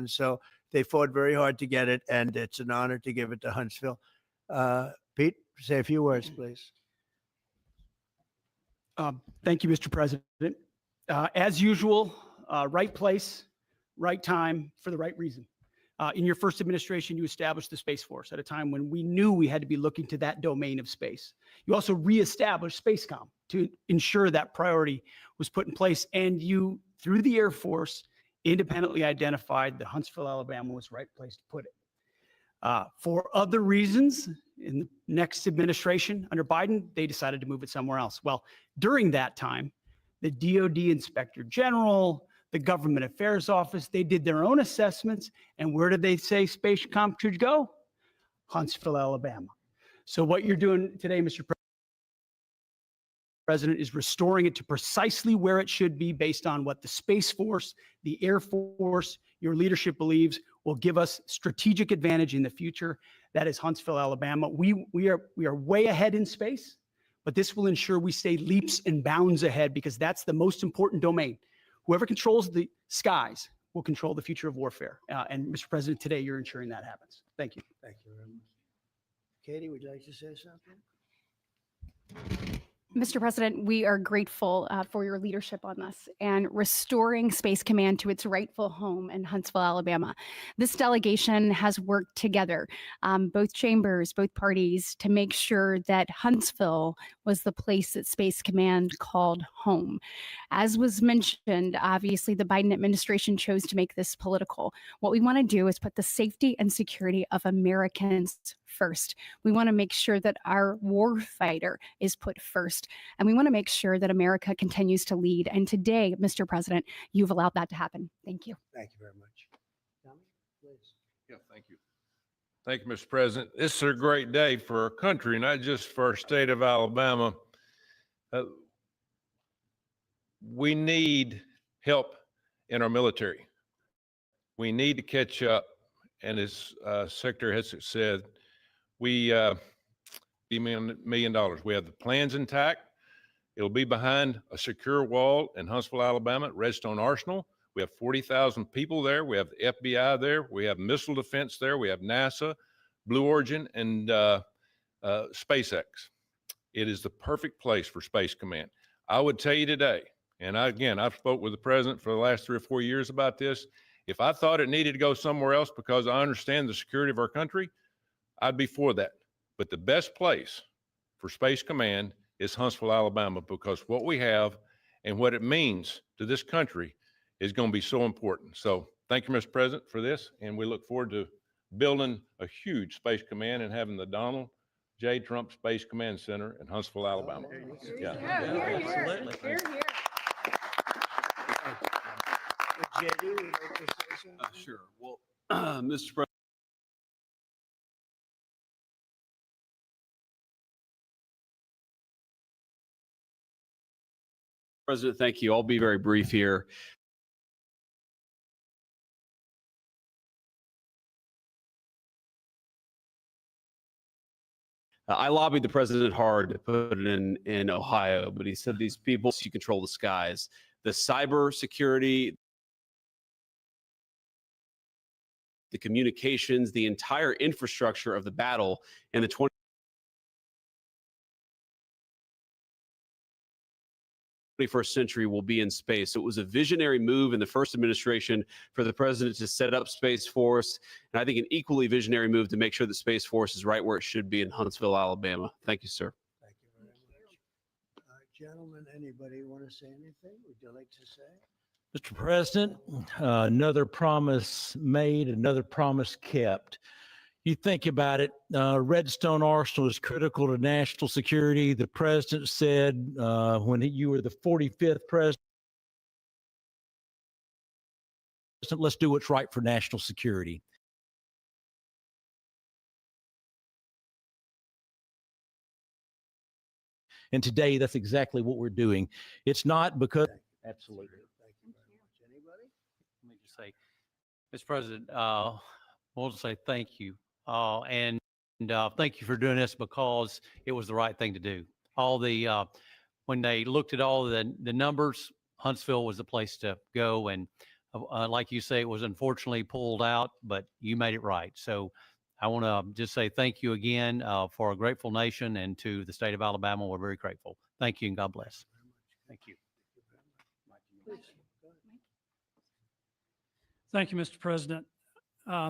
And so they fought very hard to get it, and it's an honor to give it to Huntsville. Pete, say a few words, please. Thank you, Mr. President. As usual, right place, right time, for the right reason. In your first administration, you established the Space Force at a time when we knew we had to be looking to that domain of space. You also reestablished SpaceCom to ensure that priority was put in place, and you, through the Air Force, independently identified that Huntsville, Alabama was the right place to put it. For other reasons, in the next administration under Biden, they decided to move it somewhere else. Well, during that time, the DoD Inspector General, the Government Affairs Office, they did their own assessments. And where did they say SpaceCom should go? Huntsville, Alabama. So what you're doing today, Mr. President, is restoring it to precisely where it should be based on what the Space Force, the Air Force, your leadership believes will give us strategic advantage in the future. That is Huntsville, Alabama. We are way ahead in space, but this will ensure we stay leaps and bounds ahead, because that's the most important domain. Whoever controls the skies will control the future of warfare. And Mr. President, today you're ensuring that happens. Thank you. Thank you very much. Katie, would you like to say something? Mr. President, we are grateful for your leadership on this and restoring Space Command to its rightful home in Huntsville, Alabama. This delegation has worked together, both chambers, both parties, to make sure that Huntsville was the place that Space Command called home. As was mentioned, obviously the Biden administration chose to make this political. What we want to do is put the safety and security of Americans first. We want to make sure that our war fighter is put first. And we want to make sure that America continues to lead. And today, Mr. President, you've allowed that to happen. Thank you. Thank you very much. Tommy, please. Yeah, thank you. Thank you, Mr. President. This is a great day for our country, not just for our state of Alabama. We need help in our military. We need to catch up. And as Secretary Hessek said, we $1 million. We have the plans intact. It'll be behind a secure wall in Huntsville, Alabama, at Redstone Arsenal. We have 40,000 people there. We have the FBI there. We have missile defense there. We have NASA, Blue Origin, and SpaceX. It is the perfect place for Space Command. I would tell you today, and I've spoke with the president for the last 3 or 4 years about this. If I thought it needed to go somewhere else because I understand the security of our country, I'd be for that. But the best place for Space Command is Huntsville, Alabama, because what we have and what it means to this country is going to be so important. So thank you, Mr. President, for this. And we look forward to building a huge Space Command and having the Donald J. Trump Space Command Center in Huntsville, Alabama. JD, would you like to say something? Sure. Well, Mr. President, thank you. I'll be very brief here. I lobbied the president hard to put it in Ohio, but he said these people, you control the skies. The cyber security, the communications, the entire infrastructure of the battle in the 21st century will be in space. So it was a visionary move in the first administration for the president to set up Space Force. And I think an equally visionary move to make sure that Space Force is right where it should be in Huntsville, Alabama. Thank you, sir. Thank you very much. Gentlemen, anybody want to say anything? Would you like to say? Mr. President, another promise made, another promise kept. You think about it, Redstone Arsenal is critical to national security. The president said when you were the 45th president, let's do what's right for national security. And today, that's exactly what we're doing. It's not because, absolutely. Thank you very much. Anybody? Let me just say, Mr. President, I want to say thank you. And thank you for doing this, because it was the right thing to do. All the, when they looked at all the numbers, Huntsville was the place to go. And like you say, it was unfortunately pulled out, but you made it right. So I want to just say thank you again for a grateful nation, and to the state of Alabama. We're very grateful. Thank you and God bless. Thank you. Thank you, Mr. President.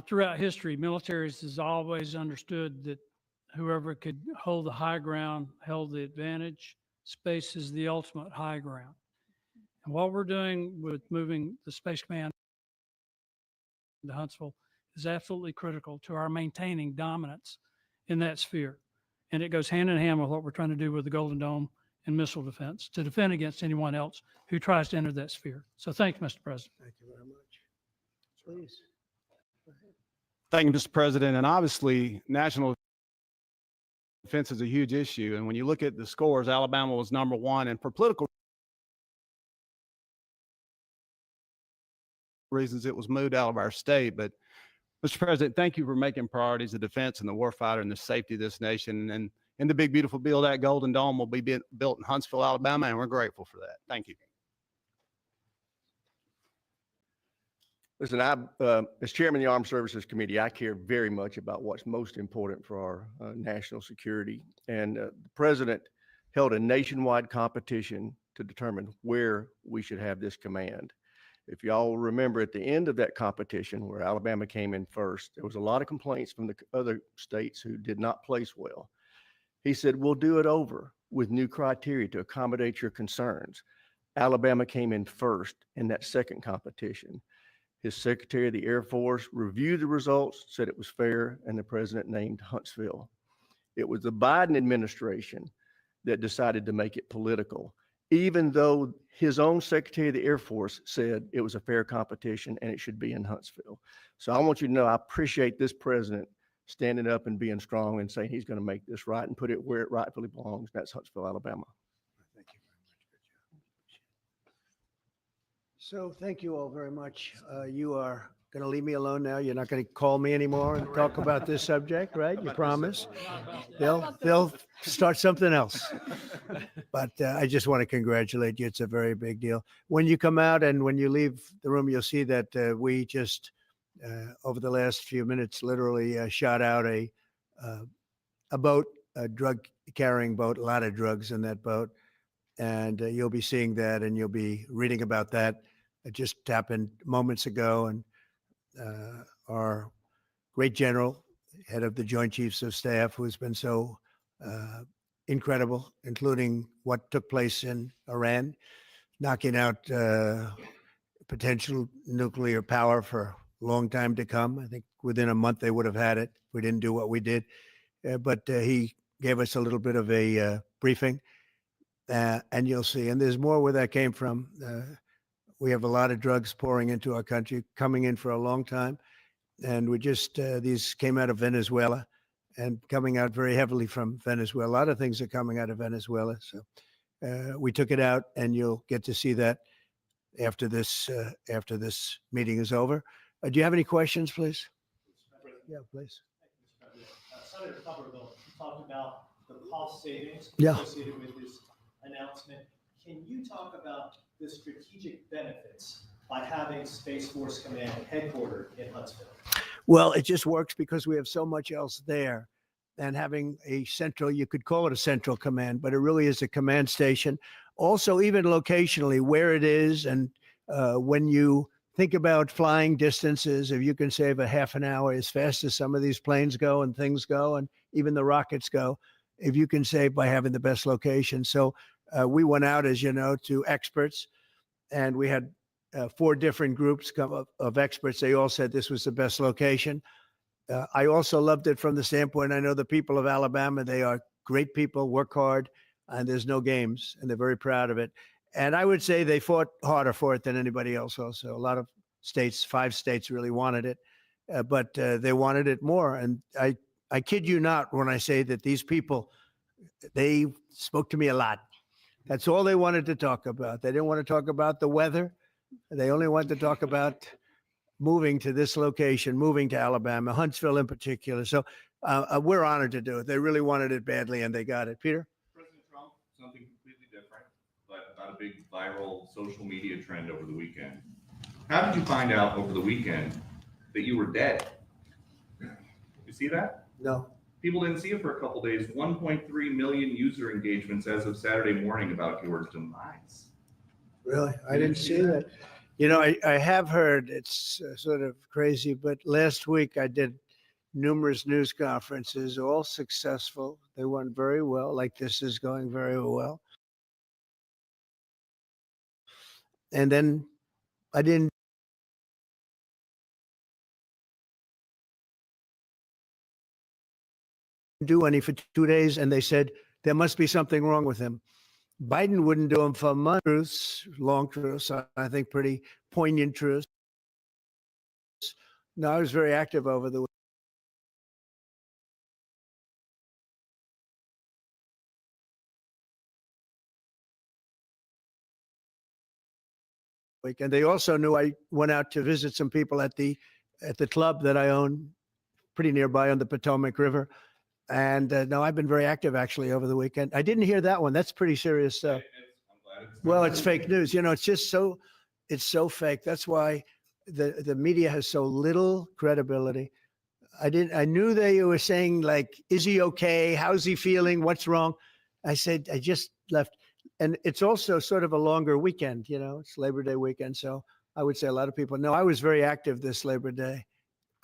Throughout history, militaries has always understood that whoever could hold the high ground held the advantage. Space is the ultimate high ground. And what we're doing with moving the Space Command to Huntsville is absolutely critical to our maintaining dominance in that sphere. And it goes hand in hand with what we're trying to do with the Golden Dome and missile defense to defend against anyone else who tries to enter that sphere. So thank you, Mr. President. Thank you very much. Please. Thank you, Mr. President. And obviously, national defense is a huge issue. And when you look at the scores, Alabama was #1. And for political reasons, it was moved out of our state. But Mr. President, thank you for making priorities the defense and the warfighter and the safety of this nation. And in the big, beautiful bill, that Golden Dome will be built in Huntsville, Alabama, and we're grateful for that. Thank you. Listen, as chairman of the Armed Services Committee, I care very much about what's most important for our national security. And the president held a nationwide competition to determine where we should have this command. If y'all remember, at the end of that competition, where Alabama came in first, there was a lot of complaints from the other states who did not place well. He said, we'll do it over with new criteria to accommodate your concerns. Alabama came in first in that second competition. His Secretary of the Air Force reviewed the results, said it was fair, and the president named Huntsville. It was the Biden administration that decided to make it political, even though his own Secretary of the Air Force said it was a fair competition and it should be in Huntsville. So I want you to know I appreciate this president standing up and being strong and saying he's going to make this right and put it where it rightfully belongs. That's Huntsville, Alabama. Thank you very much. Good job. So thank you all very much. You are going to leave me alone now. You're not going to call me anymore and talk about this subject, right? You promise? They'll start something else. But I just want to congratulate you. It's a very big deal. When you come out and when you leave the room, you'll see that we just over the last few minutes literally shot out a boat, a drug carrying boat, a lot of drugs in that boat. And you'll be seeing that and you'll be reading about that. It just happened moments ago. And our great general, head of the Joint Chiefs of Staff, who's been so incredible, including what took place in Iran, knocking out potential nuclear power for a long time to come. I think within a month they would have had it if we didn't do what we did. But he gave us a little bit of a briefing, and you'll see. And there's more where that came from. We have a lot of drugs pouring into our country, coming in for a long time. And we just, these came out of Venezuela and coming out very heavily from Venezuela. A lot of things are coming out of Venezuela. So we took it out, and you'll get to see that after this meeting is over. Do you have any questions, please? Yeah, please. Senator Tuberville talked about the cost savings Yeah. associated with this announcement. Can you talk about the strategic benefits by having Space Force Command headquartered in Huntsville? Well, it just works because we have so much else there. And having a central, you could call it a central command, but it really is a command station. Also, even locationally, where it is, and when you think about flying distances, if you can save a half an hour as fast as some of these planes go and things go, and even the rockets go, if you can save by having the best location. So we went out, as you know, to experts, and we had 4 different groups of experts. They all said this was the best location. I also loved it from the standpoint, I know the people of Alabama, they are great people, work hard, and there's no games, and they're very proud of it. And I would say they fought harder for it than anybody else also. A lot of states, 5 states really wanted it, but they wanted it more. And I kid you not when I say that these people, they spoke to me a lot. That's all they wanted to talk about. They didn't want to talk about the weather. They only wanted to talk about moving to this location, moving to Alabama, Huntsville in particular. So we're honored to do it. They really wanted it badly, and they got it. Peter? President Trump, something completely different, but about a big viral social media trend over the weekend. How did you find out over the weekend that you were dead? You see that? No. People didn't see it for a couple days. 1.3 million user engagements as of Saturday morning about your demise. Really? I didn't see that. You know, I have heard it's sort of crazy, but last week I did numerous news conferences, all successful. They went very well, like this is going very well. And then I didn't do any for 2 days, and they said there must be something wrong with him. Biden wouldn't do them for months, truths, long truths, I think pretty poignant truths. No, I was very active over the week. And they also knew I went out to visit some people at the club that I own pretty nearby on the Potomac River. And no, I've been very active actually over the weekend. I didn't hear that one. That's pretty serious stuff. Well, it's fake news. You know, it's just it's so fake. That's why the media has so little credibility. I knew they were saying like, is he okay? How's he feeling? What's wrong? I said, I just left. And it's also sort of a longer weekend, you know, it's Labor Day weekend. So I would say a lot of people know I was very active this Labor Day.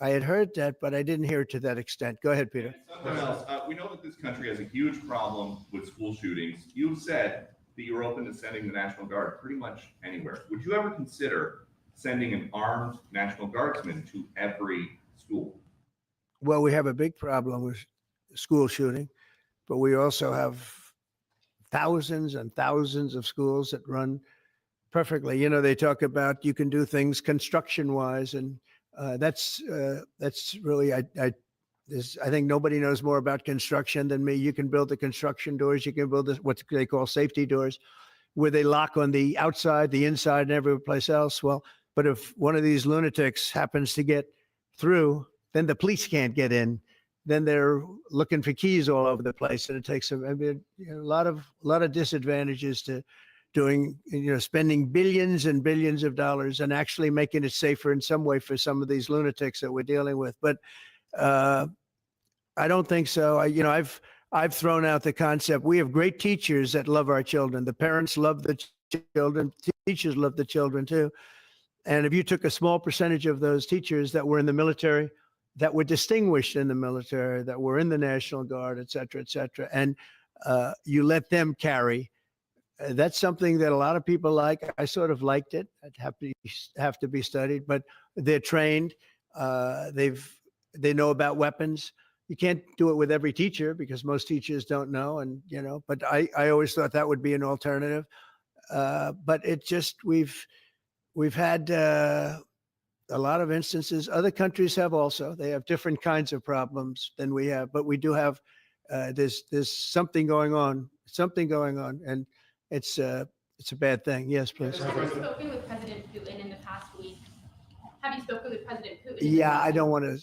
I had heard that, but I didn't hear it to that extent. Go ahead, Peter. Something else. We know that this country has a huge problem with school shootings. You've said that you're open to sending the National Guard pretty much anywhere. Would you ever consider sending an armed National Guardsman to every school? Well, we have a big problem with school shooting, but we also have thousands and thousands of schools that run perfectly. You know, they talk about you can do things construction wise, and that's really I think nobody knows more about construction than me. You can build the construction doors. You can build what they call safety doors, where they lock on the outside, the inside, and every place else. Well, but if one of these lunatics happens to get through, then the police can't get in. Then they're looking for keys all over the place, and it takes a lot of disadvantages to doing, spending billions and billions of dollars and actually making it safer in some way for some of these lunatics that we're dealing with. But I don't think so. I've thrown out the concept. We have great teachers that love our children. The parents love the children. Teachers love the children too. And if you took a small percentage of those teachers that were in the military, that were distinguished in the military, that were in the National Guard, et cetera, and you let them carry, that's something that a lot of people like. I sort of liked it. I'd have to be studied, but they're trained. They know about weapons. You can't do it with every teacher because most teachers don't know, and but I always thought that would be an alternative. But it just we've had a lot of instances. Other countries have also. They have different kinds of problems than we have, but we do have. There's something going on. And it's a bad thing. Yes, please. Have you spoken with President Putin in the past week? Have you spoken with President Putin? Yeah, I don't want to.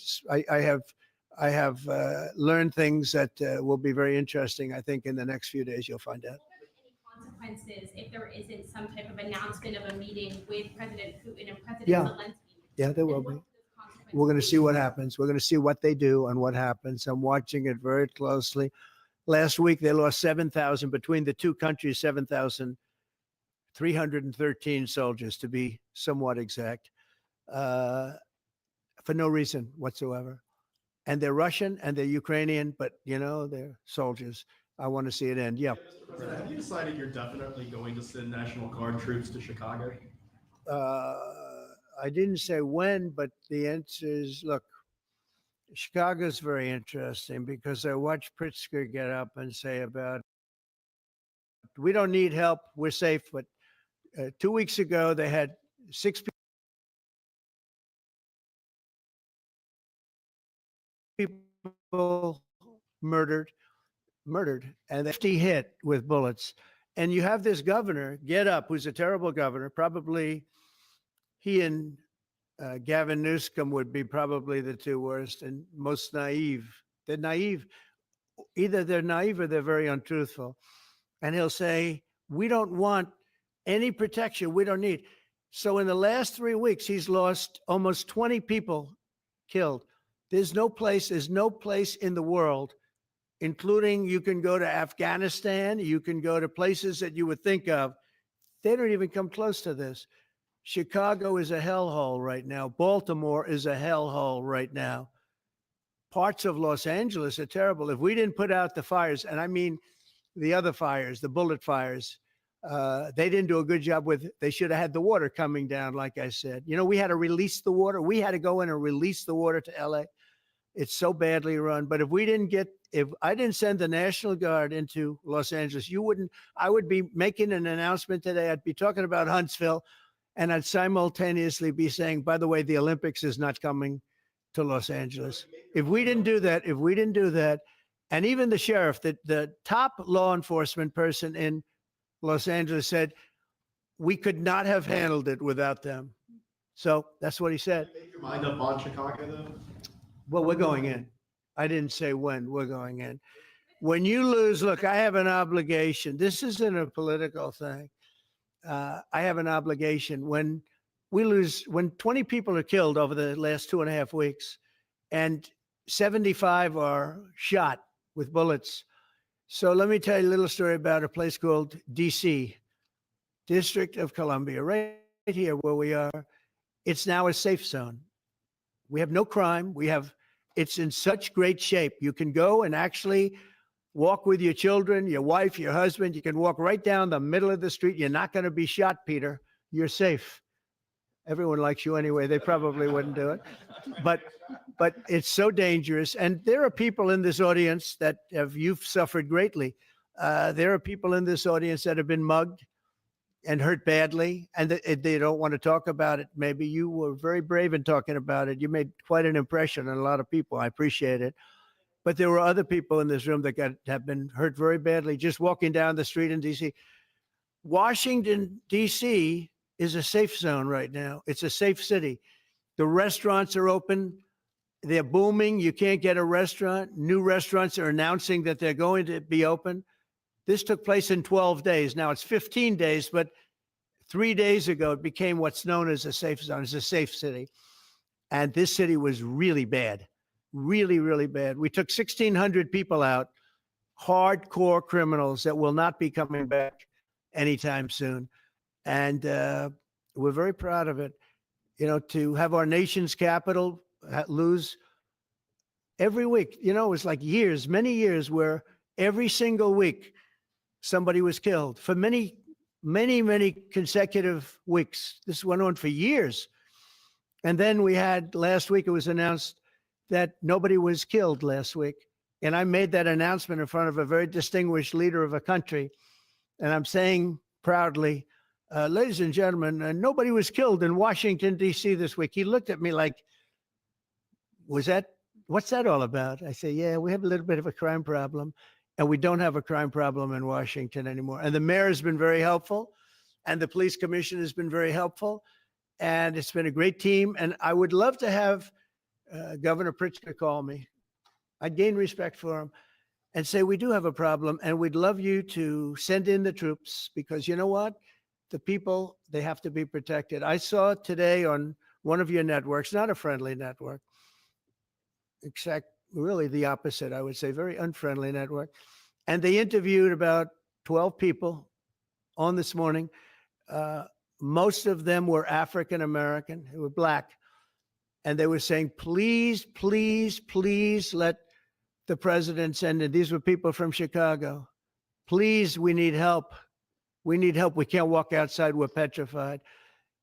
I have learned things that will be very interesting. I think in the next few days you'll find out. Any consequences if there isn't some type of announcement of a meeting with President Putin and President Yeah. Zelensky? Yeah, there will be. We're going to see what happens. We're going to see what they do and what happens. I'm watching it very closely. Last week, they lost 7,000 between the two countries, 7,313 soldiers, to be somewhat exact, for no reason whatsoever. And they're Russian and they're Ukrainian, but, they're soldiers. I want to see it end. Yeah. Mr. President, have you decided you're definitely going to send National Guard troops to Chicago? I didn't say when, but the answer is, look, Chicago's very interesting because I watched Pritzker get up and say about, we don't need help, we're safe. But 2 weeks ago, they had 6 people murdered, and 50 hit with bullets. And you have this governor get up, who's a terrible governor, probably he and Gavin Newsom would be probably the two worst and most naive. They're naive. Either they're naive or they're very untruthful. And he'll say, we don't want any protection. We don't need. So in the last 3 weeks, he's lost almost 20 people killed. There's no place in the world, including you can go to Afghanistan, you can go to places that you would think of. They don't even come close to this. Chicago is a hellhole right now. Baltimore is a hellhole right now. Parts of Los Angeles are terrible. If we didn't put out the fires, and I mean the other fires, the bullet fires, they didn't do a good job with, they should have had the water coming down, like I said. You know, we had to release the water. We had to go in and release the water to LA. It's so badly run. But if I didn't send the National Guard into Los Angeles, I would be making an announcement today. I'd be talking about Huntsville, and I'd simultaneously be saying, by the way, the Olympics is not coming to Los Angeles. If we didn't do that, and even the sheriff, the top law enforcement person in Los Angeles said, we could not have handled it without them. So that's what he said. Make your mind up on Chicago, though? Well, we're going in. I didn't say when. We're going in. When you lose, look, I have an obligation. This isn't a political thing. I have an obligation. When 20 people are killed over the last 2.5 weeks and 75 are shot with bullets. So let me tell you a little story about a place called DC, District of Columbia, right here where we are. It's now a safe zone. We have no crime. It's in such great shape. You can go and actually walk with your children, your wife, your husband. You can walk right down the middle of the street. You're not going to be shot, Peter. You're safe. Everyone likes you anyway. They probably wouldn't do it. But it's so dangerous. And there are people in this audience that you've suffered greatly. There are people in this audience that have been mugged and hurt badly, and they don't want to talk about it. Maybe you were very brave in talking about it. You made quite an impression on a lot of people. I appreciate it. But there were other people in this room that have been hurt very badly just walking down the street in D.C. Washington, D.C. is a safe zone right now. It's a safe city. The restaurants are open. They're booming. You can't get a restaurant. New restaurants are announcing that they're going to be open. This took place in 12 days. Now it's 15 days, but 3 days ago, it became what's known as a safe zone. It's a safe city. And this city was really bad, really, really bad. We took 1,600 people out, hardcore criminals that will not be coming back anytime soon. And we're very proud of it. You know, to have our nation's capital lose every week, you know, it was like years, many years where every single week somebody was killed for many, many, many consecutive weeks. This went on for years. And then we had last week, it was announced that nobody was killed last week. And I made that announcement in front of a very distinguished leader of a country. And I'm saying proudly, ladies and gentlemen, nobody was killed in Washington, D.C. this week. He looked at me like, what's that all about? I say, yeah, we have a little bit of a crime problem, and we don't have a crime problem in Washington anymore. And the mayor has been very helpful, and the police commission has been very helpful, and it's been a great team. And I would love to have Governor Pritzker call me. I'd gain respect for him and say, we do have a problem, and we'd love you to send in the troops, because you know what? The people, they have to be protected. I saw today on one of your networks, not a friendly network, except really the opposite, I would say, very unfriendly network. And they interviewed about 12 people on this morning. Most of them were African-American, who were Black. And they were saying, please, please, please let the president send in. These were people from Chicago. Please, we need help. We need help. We can't walk outside. We're petrified.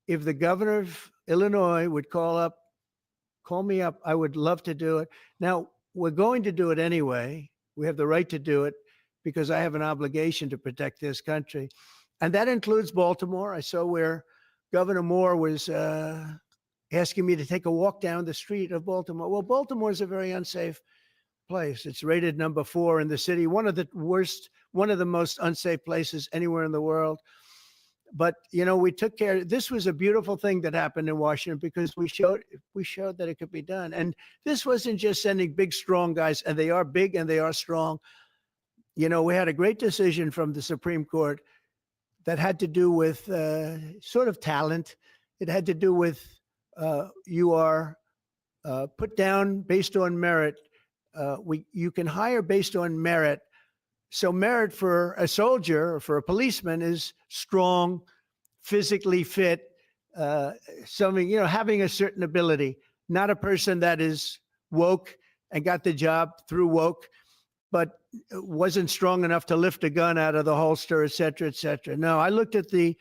If the governor of Illinois would call me up, I would love to do it. Now, we're going to do it anyway. We have the right to do it because I have an obligation to protect this country. And that includes Baltimore. I saw where Governor Moore was asking me to take a walk down the street of Baltimore. Well, Baltimore is a very unsafe place. It's rated number 4 in the city, one of the most unsafe places anywhere in the world. But, you know, we took care. This was a beautiful thing that happened in Washington because we showed that it could be done. And this wasn't just sending big, strong guys, and they are big and they are strong. You know, we had a great decision from the Supreme Court that had to do with sort of talent. It had to do with you are put down based on merit. You can hire based on merit. So merit for a soldier or for a policeman is strong, physically fit, something, having a certain ability, not a person that is woke and got the job through woke, but wasn't strong enough to lift a gun out of the holster, et cetera, et cetera. No, I looked at the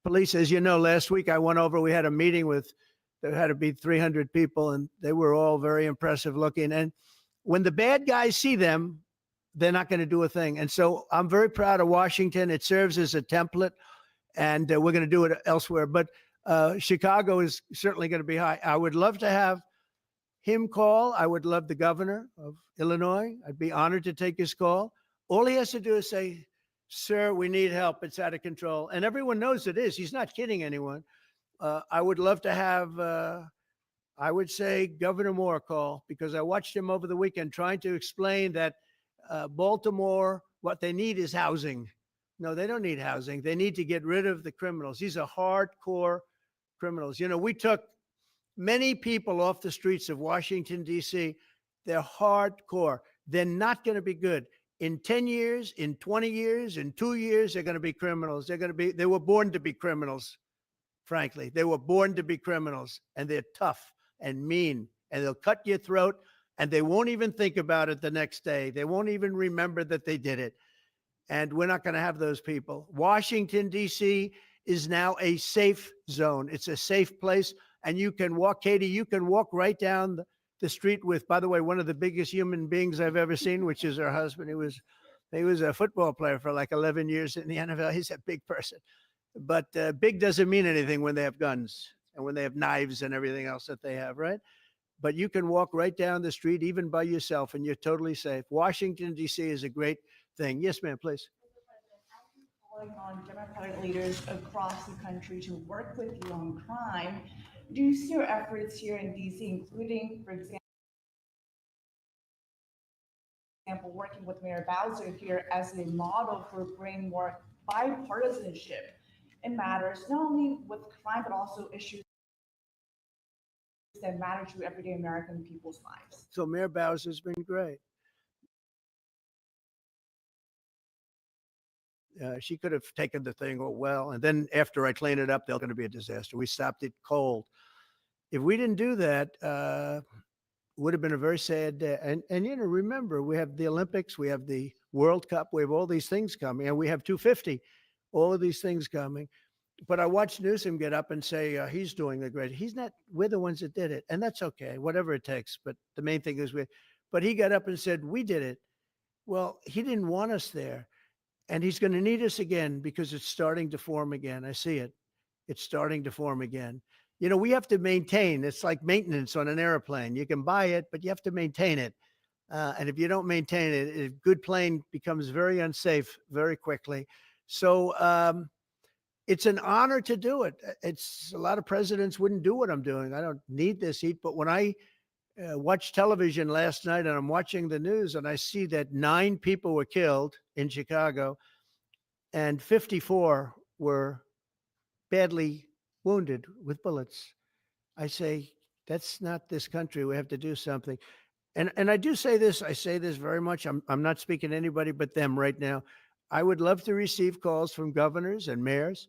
police, as you know, last week I went over, we had a meeting with, there had to be 300 people, and they were all very impressive looking. And when the bad guys see them, they're not going to do a thing. And so I'm very proud of Washington. It serves as a template, and we're going to do it elsewhere. But Chicago is certainly going to be high. I would love to have him call. I would love the governor of Illinois. I'd be honored to take his call. All he has to do is say, sir, we need help. It's out of control. And everyone knows it is. He's not kidding anyone. I would love to have, I would say, Governor Moore call, because I watched him over the weekend trying to explain that Baltimore, what they need is housing. No, they don't need housing. They need to get rid of the criminals. These are hardcore criminals. We took many people off the streets of Washington, D.C. They're hardcore. They're not going to be good. In 10 years, in 20 years, in 2 years, they're going to be criminals. They were born to be criminals, frankly. They were born to be criminals, and they're tough and mean, and they'll cut your throat, and they won't even think about it the next day. They won't even remember that they did it. And we're not going to have those people. Washington, D.C. is now a safe zone. It's a safe place. And you can walk, Katie, you can walk right down the street with, by the way, one of the biggest human beings I've ever seen, which is her husband. He was a football player for like 11 years in the NFL. He's a big person. But big doesn't mean anything when they have guns and when they have knives and everything else that they have, right? But you can walk right down the street, even by yourself, and you're totally safe. Washington, D.C. is a great thing. Yes, ma'am, please. Calling on Democratic leaders across the country to work with you on crime. Do you see your efforts here in DC, including, for example, working with Mayor Bowser here as a model for bringing more bipartisanship in matters, not only with crime, but also issues that matter to everyday American people's lives? So Mayor Bowser's been great. She could have taken the thing, and then after I clean it up, they're going to be a disaster. We stopped it cold. If we didn't do that, would have been a very sad day. And remember, we have the Olympics, we have the World Cup, we have all these things coming, and we have 250, all of these things coming. But I watched Newsom get up and say he's doing the great. He's not. We're the ones that did it, and that's okay, whatever it takes. But the main thing is But he got up and said we did it. Well, he didn't want us there. And he's going to need us again because it's starting to form again. I see it. It's starting to form again. We have to maintain. It's like maintenance on an airplane. You can buy it, but you have to maintain it. And if you don't maintain it, a good plane becomes very unsafe very quickly. So it's an honor to do it. It's a lot of presidents wouldn't do what I'm doing. I don't need this heat. But when I watched television last night and I'm watching the news and I see that 9 people were killed in Chicago and 54 were badly wounded with bullets, I say, that's not this country. We have to do something. And I do say this, I say this very much. I'm not speaking to anybody but them right now. I would love to receive calls from governors and mayors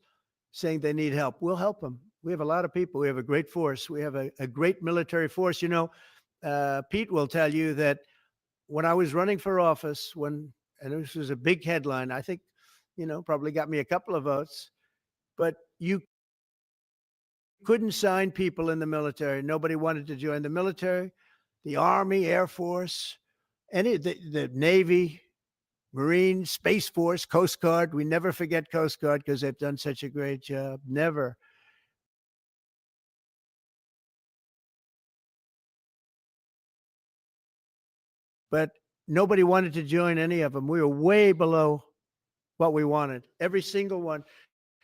saying they need help. We'll help them. We have a lot of people. We have a great force. We have a great military force. Pete will tell you that when I was running for office, and this was a big headline, I think, probably got me a couple of votes, but you couldn't sign people in the military. Nobody wanted to join the military, the Army, Air Force, the Navy, Marines, Space Force, Coast Guard. We never forget Coast Guard because they've done such a great job. Never. But nobody wanted to join any of them. We were way below what we wanted. Every single one.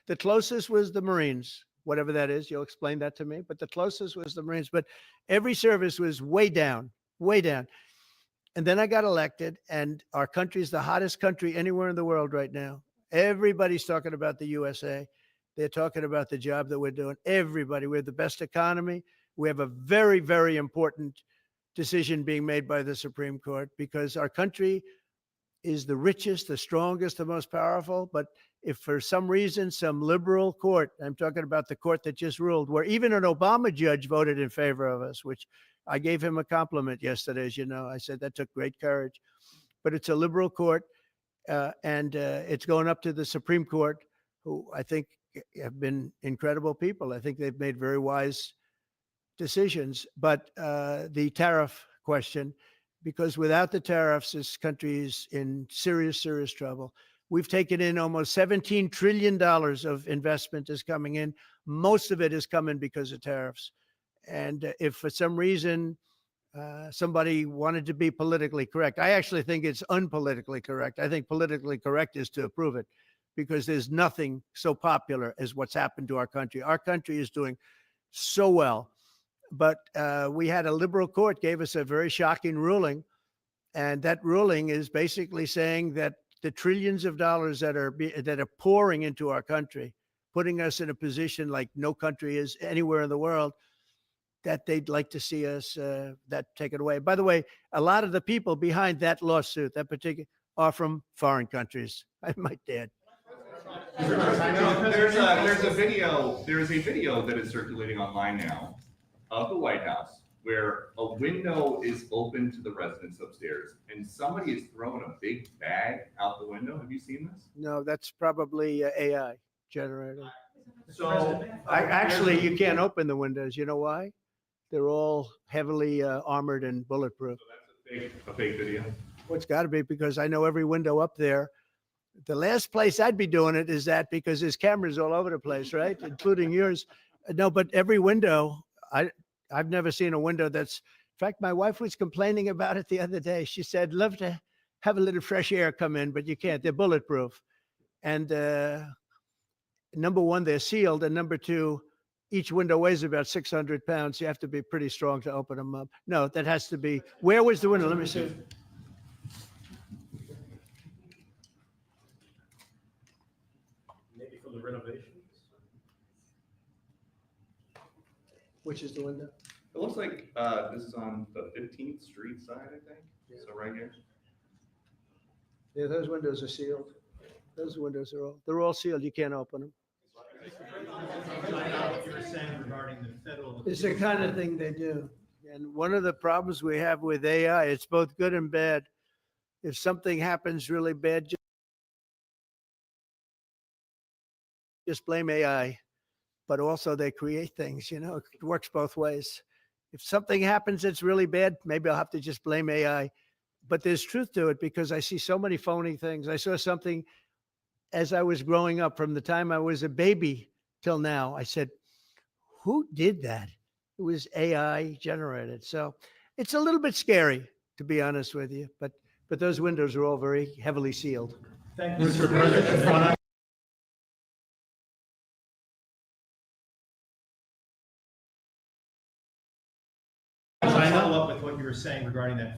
The closest was the Marines, whatever that is. You'll explain that to me. But the closest was the Marines. But every service was way down, way down. And then I got elected, and our country is the hottest country anywhere in the world right now. Everybody's talking about the USA. They're talking about the job that we're doing. Everybody, we have the best economy. We have a very, very important decision being made by the Supreme Court because our country is the richest, the strongest, the most powerful. But if for some reason some liberal court, I'm talking about the court that just ruled, where even an Obama judge voted in favor of us, which I gave him a compliment yesterday, as you know. I said that took great courage. But it's a liberal court, and it's going up to the Supreme Court, who I think have been incredible people. I think they've made very wise decisions. But the tariff question, because without the tariffs, this country is in serious, serious trouble. We've taken in almost $17 trillion of investment is coming in. Most of it is coming because of tariffs. And if for some reason somebody wanted to be politically correct, I actually think it's unpolitically correct. I think politically correct is to approve it because there's nothing so popular as what's happened to our country. Our country is doing so well. But we had a liberal court gave us a very shocking ruling. And that ruling is basically saying that the trillions of dollars that are pouring into our country, putting us in a position like no country is anywhere in the world, that they'd like to see us that taken away. By the way, a lot of the people behind that lawsuit, that particular, are from foreign countries. I might add. There's a video that is circulating online now of the White House where a window is open to the residents upstairs and somebody is throwing a big bag out the window. Have you seen this? No, that's probably AI generated. So Actually, you can't open the windows. You know why? They're all heavily armored and bulletproof. So that's a fake video. Well, it's got to be because I know every window up there. The last place I'd be doing it is that because there's cameras all over the place, right? Including yours. No, but every window, I've never seen a window that's, in fact, my wife was complaining about it the other day. She said, love to have a little fresh air come in, but you can't. They're bulletproof. And number one, they're sealed. And number two, each window weighs about 600 pounds. You have to be pretty strong to open them up. No, that has to be, where was the window? Let me see. Maybe from the renovations? Which is the window? It looks like this is on the 15th Street side, I think. So right here. Yeah, those windows are sealed. Those windows are they're all sealed. You can't open them. What you were saying regarding the federal. It's the kind of thing they do. And one of the problems we have with AI, it's both good and bad. If something happens really bad, just blame AI. But also they create things, you know, it works both ways. If something happens that's really bad, maybe I'll have to just blame AI. But there's truth to it because I see so many phony things. I saw something as I was growing up from the time I was a baby till now. I said, who did that? It was AI generated. So it's a little bit scary, to be honest with you. But those windows are all very heavily sealed. Thank you, Mr. President. Follow up with what you were saying regarding that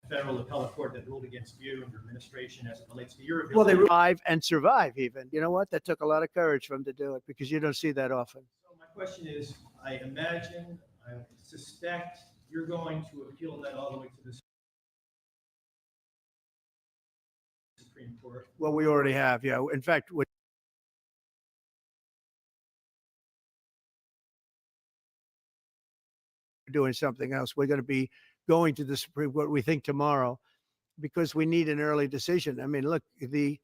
federal appellate court that ruled against you and your administration as it relates to your ability. Well, they revive and survive even. You know what? That took a lot of courage for them to do it because you don't see that often. So my question is, I imagine, I suspect you're going to appeal that all the way to the Supreme Court. Well, we already have, yeah. In fact, we're doing something else. We're going to be going to the Supreme Court, we think tomorrow, because we need an early decision. I mean, look, the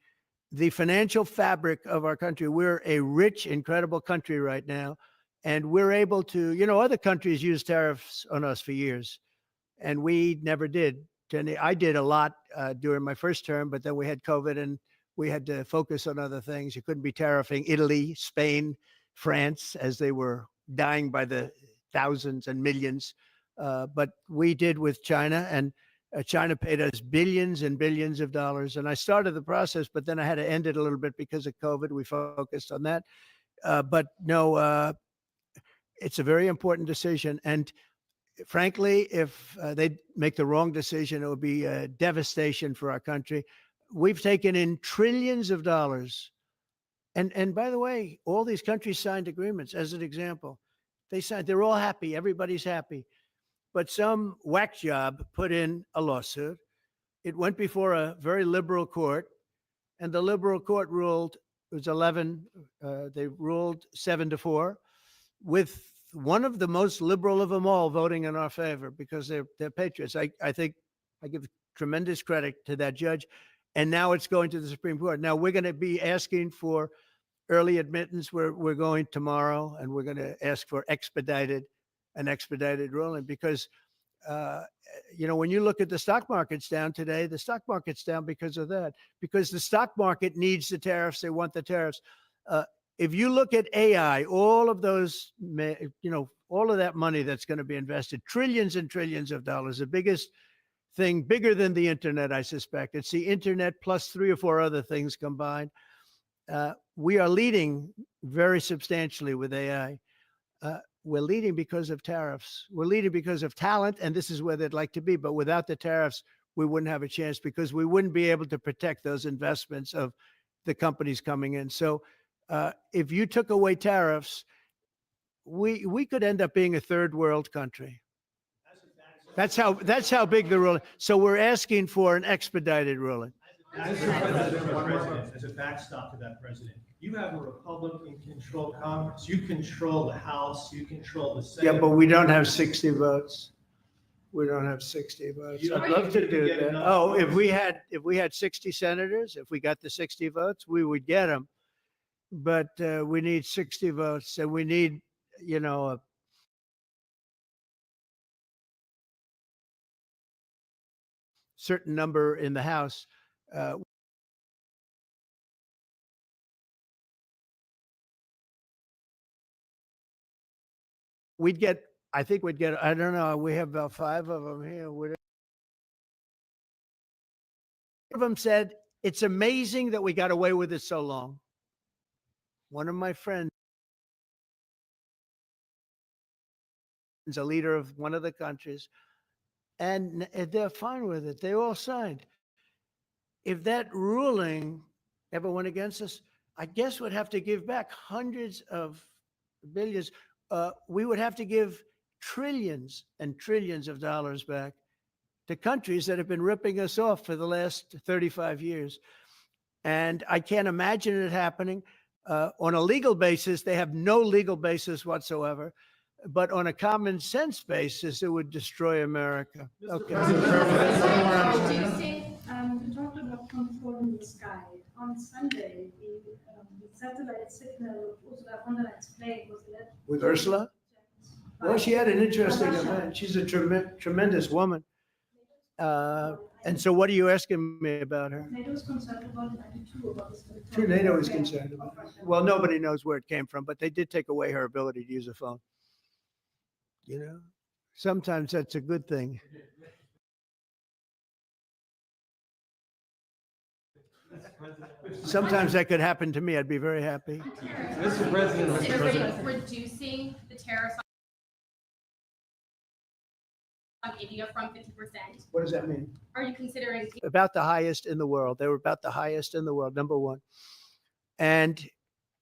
financial fabric of our country, we're a rich, incredible country right now. And we're able to, you know, other countries use tariffs on us for years, and we never did. I did a lot during my first term, but then we had COVID and we had to focus on other things. You couldn't be tariffing Italy, Spain, France, as they were dying by the thousands and millions. But we did with China, and China paid us billions and billions of dollars. And I started the process, but then I had to end it a little bit because of COVID. We focused on that. But no, it's a very important decision. And frankly, if they make the wrong decision, it would be a devastation for our country. we've taken in trillions of dollars. And by the way, all these countries signed agreements. As an example, they're all happy. Everybody's happy. But some whack job put in a lawsuit. It went before a very liberal court, and the liberal court ruled, it was 11, they ruled 7-4, with one of the most liberal of them all voting in our favor because they're patriots. I think I give tremendous credit to that judge. And now it's going to the Supreme Court. Now we're going to be asking for early admittance. We're going tomorrow, and we're going to ask for an expedited ruling because, when you look at the stock market's down today, the stock market's down because of that, because the stock market needs the tariffs. They want the tariffs. If you look at AI, all of those, all of that money that's going to be invested, trillions and trillions of dollars, the biggest thing, bigger than the internet, I suspect. It's the internet plus 3 or 4 other things combined. We are leading very substantially with AI. We're leading because of tariffs. We're leading because of talent, and this is where they'd like to be. But without the tariffs, we wouldn't have a chance because we wouldn't be able to protect those investments of the companies coming in. So if you took away tariffs, we could end up being a third world country. That's how big the ruling. So we're asking for an expedited ruling. As a backstop to that, President, you have a Republican-controlled Congress. You control the House. You control the Senate. Yeah, but we don't have 60 votes. We don't have 60 votes. You don't I'd love think to you could do get that. enough Oh, votes? if we had 60 senators, if we got the 60 votes, we would get them. But we need 60 votes, and we need, a certain number in the House. I think we'd get, I don't know, we have about 5 of them here. One of them said, it's amazing that we got away with it so long. One of my friends is a leader of one of the countries, and they're fine with it. They all signed. If that ruling ever went against us, I guess we'd have to give back hundreds of billions. We would have to give trillions and trillions of dollars back to countries that have been ripping us off for the last 35 years. And I can't imagine it happening. On a legal basis, they have no legal basis whatsoever. But on a common sense basis, it would destroy America. Okay. You talked about controlling the sky. On Sunday, the satellite signal Ursula von der Leyen's plane was led. With Ursula? Well, she had an interesting event. She's a tremendous woman. And so what are you asking me about her? NATO is concerned about 92 about this. Sure, NATO is concerned about it. Well, nobody knows where it came from, but they did take away her ability to use a phone. Sometimes that's a good thing. Sometimes that could happen to me. I'd be very happy. Mr. President, considering reducing the tariffs on India from 50%. What does that mean? Are you considering? About the highest in the world. They were about the highest in the world, number one. And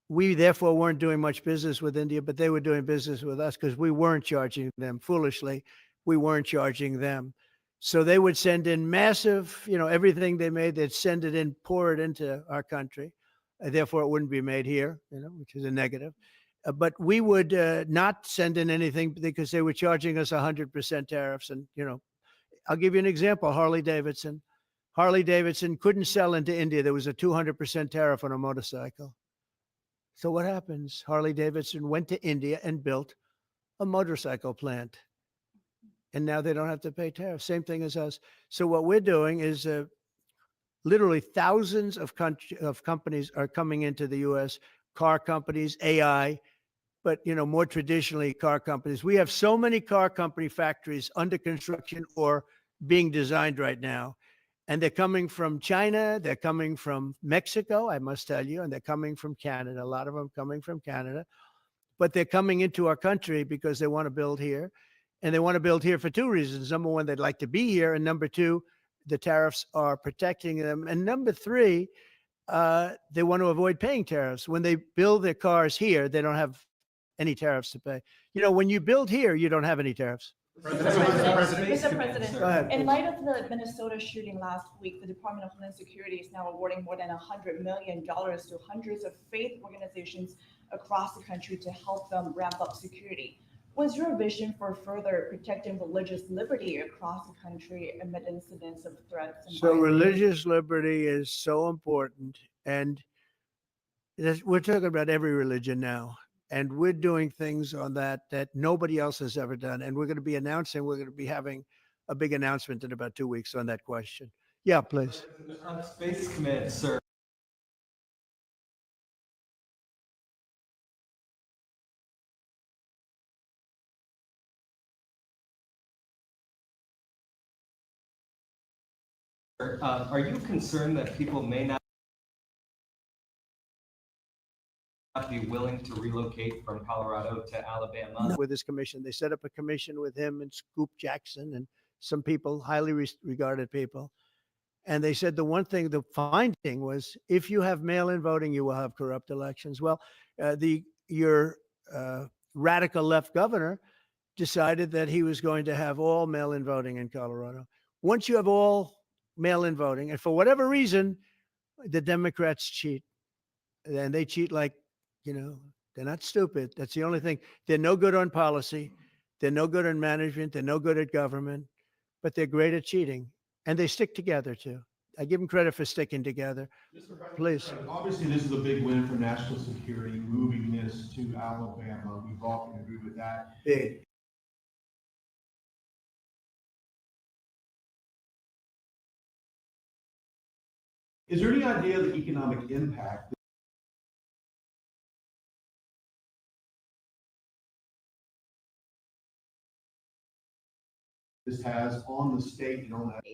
we therefore weren't doing much business with India, but they were doing business with us because we weren't charging them. Foolishly, we weren't charging them. So they would send in massive, everything they made, they'd send it in, pour it into our country. Therefore, it wouldn't be made here, which is a negative. But we would not send in anything because they were charging us 100% tariffs. And, I'll give you an example, Harley Davidson. Harley Davidson couldn't sell into India. There was a 200% tariff on a motorcycle. So what happens? Harley Davidson went to India and built a motorcycle plant. And now they don't have to pay tariffs. Same thing as us. So what we're doing is literally thousands of companies are coming into the U.S., car companies, AI, but, more traditionally car companies. We have so many car company factories under construction or being designed right now. And they're coming from China, they're coming from Mexico, I must tell you, and they're coming from Canada, a lot of them coming from Canada. But they're coming into our country because they want to build here. And they want to build here for 2 reasons. Number one, they'd like to be here. And number 2, the tariffs are protecting them. And number three, they want to avoid paying tariffs. When they build their cars here, they don't have any tariffs to pay. You know, when you build here, you don't have any tariffs. Mr. President, Go ahead, in please. light of the Minnesota shooting last week, the Department of Homeland Security is now awarding more than $100 million to hundreds of faith organizations across the country to help them ramp up security. What's your vision for further protecting religious liberty across the country amid incidents of threats? And So violence? religious liberty is so important. And we're talking about every religion now. And we're doing things on that nobody else has ever done. And we're going to be having a big announcement in about 2 weeks on that question. Yeah, please. On Space Command, sir. Are you concerned that people may not be willing to relocate from Colorado to Alabama? With this commission, they set up a commission with him and Scoop Jackson and some people, highly regarded people. And they said the finding was, if you have mail-in voting, you will have corrupt elections. Well, your radical left governor decided that he was going to have all mail-in voting in Colorado. Once you have all mail-in voting, and for whatever reason, the Democrats cheat. And they cheat like, you know, they're not stupid. That's the only thing. They're no good on policy. They're no good on management. They're no good at government, but they're great at cheating. And they stick together too. I give them credit for sticking together. Please. Obviously, this is a big win for national security, moving this to Alabama. We all can agree with that. Big. Is there any idea of the economic impact this has on the state and on that?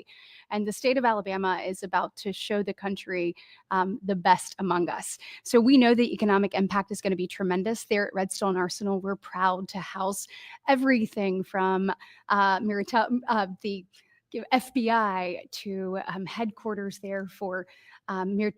And the state of Alabama is about to show the country the best among us. So we know the economic impact is going to be tremendous. There at Redstone Arsenal, we're proud to house everything from the FBI to headquarters there for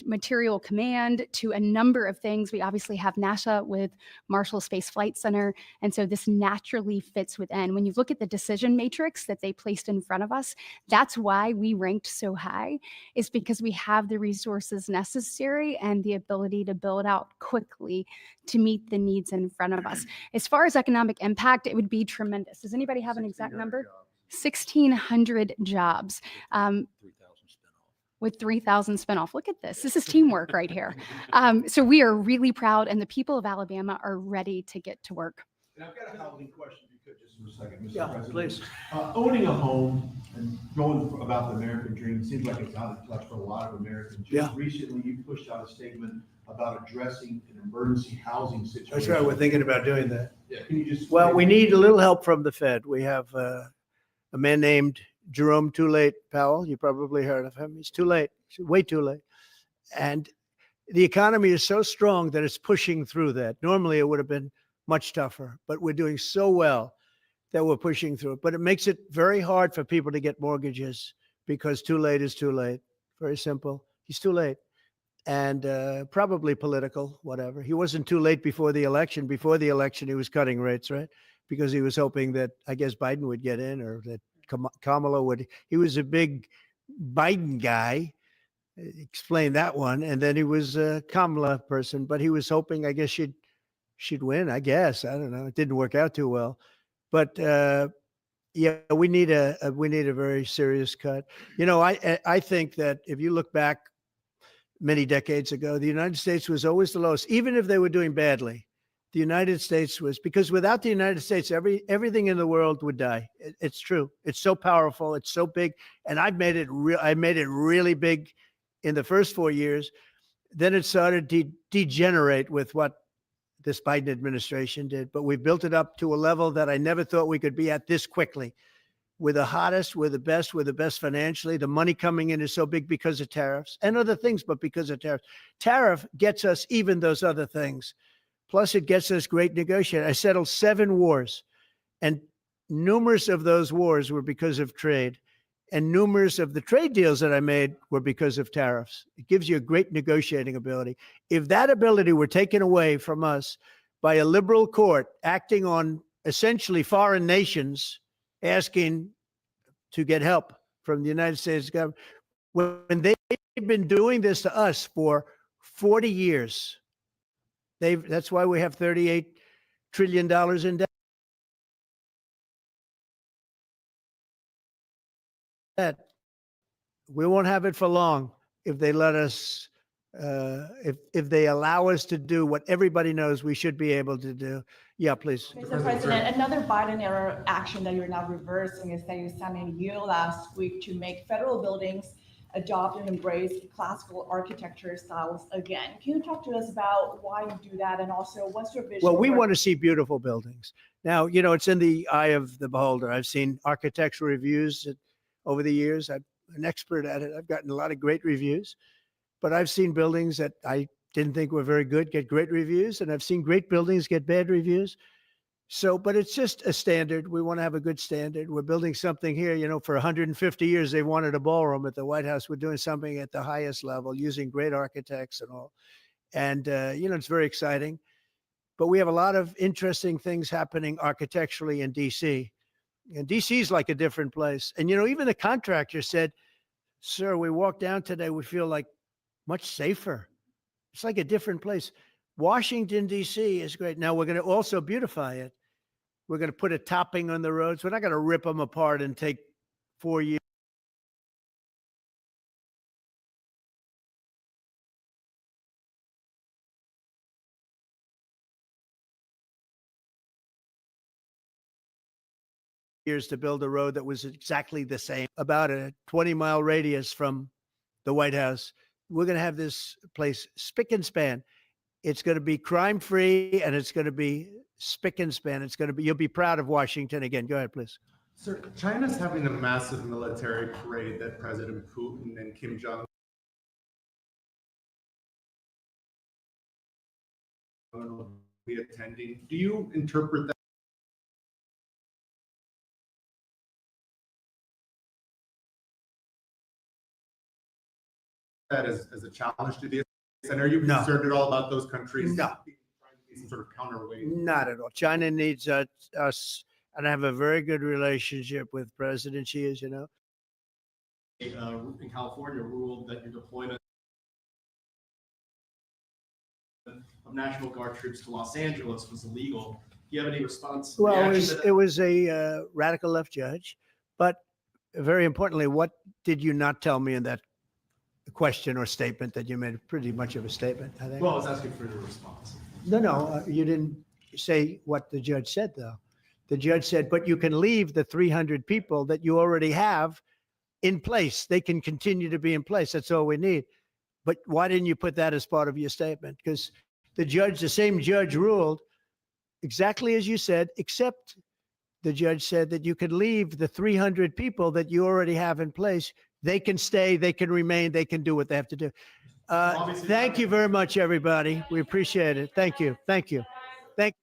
material command to a number of things. We obviously have NASA with Marshall Space Flight Center. And so this naturally fits within. When you look at the decision matrix that they placed in front of us, that's why we ranked so high, is because we have the resources necessary and the ability to build out quickly to meet the needs in front of us. As far as economic impact, it would be tremendous. Does anybody have an exact number? 1,600 jobs. With 3,000 spinoff. Look at this. This is teamwork right here. So we are really proud, and the people of Alabama are ready to get to work. And I've got a housing question, if you could, just for a second, Mr. Yeah, President. please. Owning a home and going about the American dream seems like it's out of touch for a lot of Americans. Yeah. Just recently, you pushed out a statement about addressing an emergency housing situation. That's right. We're thinking about doing that. Yeah, can you just? Well, we need a little help from the Fed. We have a man named Jerome Too Late Powell. You probably heard of him. He's too late. He's way too late. And the economy is so strong that it's pushing through that. Normally, it would have been much tougher, but we're doing so well that we're pushing through it. But it makes it very hard for people to get mortgages because too late is too late. Very simple. He's too late. And probably political, whatever. He wasn't too late before the election. Before the election, he was cutting rates, right? Because he was hoping that, I guess, Biden would get in, or that Kamala would. He was a big Biden guy. Explain that one. And then he was a Kamala person, but he was hoping, I guess, she'd win, I guess. I don't know. It didn't work out too well. But yeah, we need a very serious cut. You know, I think that if you look back many decades ago, the United States was always the lowest, even if they were doing badly. The United States was, because without the United States, everything in the world would die. It's true. It's so powerful. It's so big. And I made it really big in the first 4 years. Then it started to degenerate with what this Biden administration did. But we built it up to a level that I never thought we could be at this quickly. We're the hottest, we're the best financially. The money coming in is so big because of tariffs and other things, but because of tariffs. Tariff gets us even those other things. Plus, it gets us great negotiating. I settled 7 wars, and numerous of those wars were because of trade. And numerous of the trade deals that I made were because of tariffs. It gives you a great negotiating ability. If that ability were taken away from us by a liberal court acting on essentially foreign nations asking to get help from the United States government, when they've been doing this to us for 40 years, that's why we have $38 trillion in debt. We won't have it for long if they let us, if they allow us to do what everybody knows we should be able to do. Yeah, please. Mr. President, another Biden era action that you're now reversing is that you signed a deal last week to make federal buildings adopt and embrace classical architecture styles again. Can you talk to us about why you do that, and also what's your vision? Well, we for- want to see beautiful buildings. Now, it's in the eye of the beholder. I've seen architectural reviews over the years. I'm an expert at it. I've gotten a lot of great reviews, but I've seen buildings that I didn't think were very good get great reviews, and I've seen great buildings get bad reviews. So, but it's just a standard. We want to have a good standard. We're building something here, for 150 years, they wanted a ballroom at the White House. We're doing something at the highest level using great architects and all. And, it's very exciting. But we have a lot of interesting things happening architecturally in DC. And DC is like a different place. And, even the contractor said, sir, we walked down today, we feel like much safer. It's like a different place. Washington, D.C. is great. Now we're going to also beautify it. We're going to put a topping on the roads. We're not going to rip them apart and take 4 years. To build a road that was exactly the same, about a 20-mile radius from the White House. We're going to have this place spick and span. It's going to be crime-free, and it's going to be spick and span. You'll be proud of Washington again. Go ahead, please. Sir, China's having a massive military parade that President Putin and Kim Jong Un will be attending. Do you interpret that as a challenge to this? And are you No. concerned at all about those countries? No. Trying to be some sort of counterweight? Not at all. China needs us, and I have a very good relationship with President Xi, as you know. In California ruled that your deployment of National Guard troops to Los Angeles was illegal. Do you have any response? Well, reaction to it was a radical left judge, but very importantly, what did you not tell me in that question or statement that you made? Pretty much of a statement, I think. Well, I was asking for your response. No, you didn't say what the judge said, though. The judge said, but you can leave the 300 people that you already have in place. They can continue to be in place. That's all we need. But why didn't you put that as part of your statement? Because the same judge ruled exactly as you said, except the judge said that you could leave the 300 people that you already have in place. They can stay, they can remain, they can do what they have to do. Thank you very much, everybody. We appreciate it. Thank you. Thank you. Thank